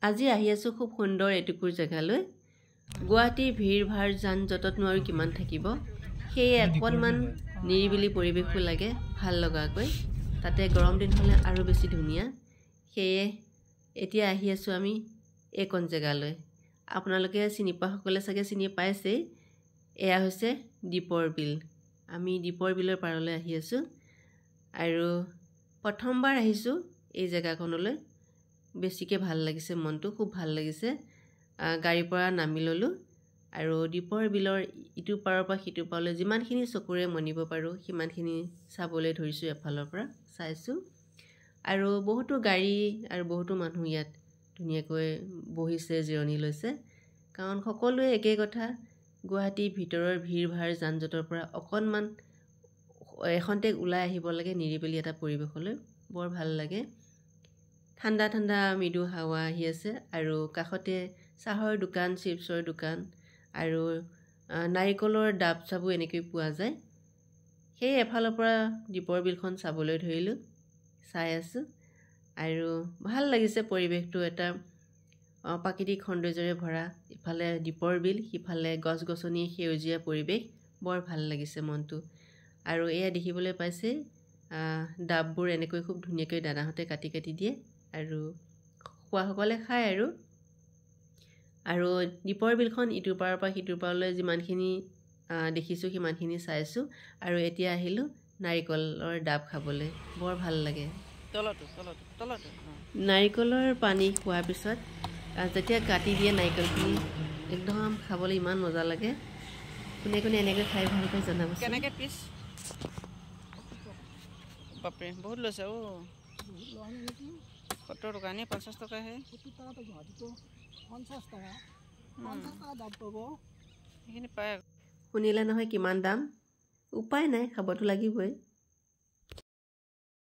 আজি আহি আছো খুব সুন্দৰ এটুকুৰ জেগালৈ গুৱাহাটীৰ ভিৰ ভাৰ যান জঁটতনো আৰু কিমান থাকিব সেই অকণমান নিৰিবিলি পৰিৱেশো লাগে ভাল লগাকৈ তাতে গৰম দিন হ'লে আৰু বেছি ধুনীয়া সেয়ে এতিয়া আহি আছো আমি এইকণ জেগালৈ আপোনালোকে চিনি পোৱাসকলে চাগে চিনি পাইছেই এয়া হৈছে দীপৰ বিল আমি দীপৰ বিলৰ পাৰলৈ আহি আছো আৰু প্ৰথমবাৰ আহিছো এই জেগাখনলৈ বেছিকে ভাল লাগিছে মনটো খুব ভাল লাগিছে গাড়ীৰ পৰা নামি ললো আৰু দীপৰ বিলৰ ইটো পাৰৰ পৰা সিটো পাৰলৈ যিমানখিনি চকুৰে মনিব পাৰো সিমানখিনি চাবলৈ ধৰিছো এফালৰ পৰা চাইছো আৰু বহুতো গাড়ী আৰু বহুতো মানুহ ইয়াত ধুনীয়াকৈ বহিছে জিৰণি লৈছে কাৰণ সকলোৱে একে কথা গুৱাহাটীৰ ভিতৰৰ ভিৰ ভাৰ যানজঁটৰ পৰা অকণমান এখন্তেক ওলাই আহিব লাগে নিৰিবিলি এটা পৰিৱেশলৈ বৰ ভাল লাগে ঠাণ্ডা ঠাণ্ডা মৃদু হাৱা আহি আছে আৰু কাষতে চাহৰ দোকান চিপছৰ দোকান আৰু নাৰিকলৰ ডাব চাবু এনেকৈ পোৱা যায় সেই এফালৰ পৰা দীপৰ বিলখন চাবলৈ ধৰিলো চাই আছো আৰু ভাল লাগিছে পৰিৱেশটো এটা প্ৰাকৃতিক সৌন্দৰ্যৰে ভৰা ইফালে দীপৰ বিল সিফালে গছ-গছনি সেউজীয়া পৰিৱেশ বৰ ভাল লাগিছে মনটো আৰু এয়া দেখিবলৈ পাইছে ডাববোৰ এনেকৈ খুব ধুনীয়াকৈ দাদাহঁতে কাটি কাটি দিয়ে আৰু খোৱাসকলে খায় আৰু দীপৰ বিলখন ইটোৰ পাৰৰ পৰা সিটোৰ পাৰলৈ যিমানখিনি দেখিছোঁ সিমানখিনি চাইছোঁ আৰু এতিয়া আহিলোঁ নাৰিকলৰ ডাব খাবলৈ বৰ ভাল লাগে নাৰিকলৰ পানী খোৱাৰ পিছত যেতিয়া কাটি দিয়ে নাৰিকলখিনি একদম খাবলৈ ইমান মজা লাগে কোনে কোনে এনেকৈ খাই ভাল পায় জনাবচোন কেনেকৈ পিছ বাপৰে বহুত লৈছে 70 টকা নে 50 টকাহে 70 টকা গুৱাহাটীতো 50 টকা 50 টকা দাম পাব সেইখিনি পায় শুনিলে নহয় কিমান দাম উপায় নাই খাবতো লাগিবই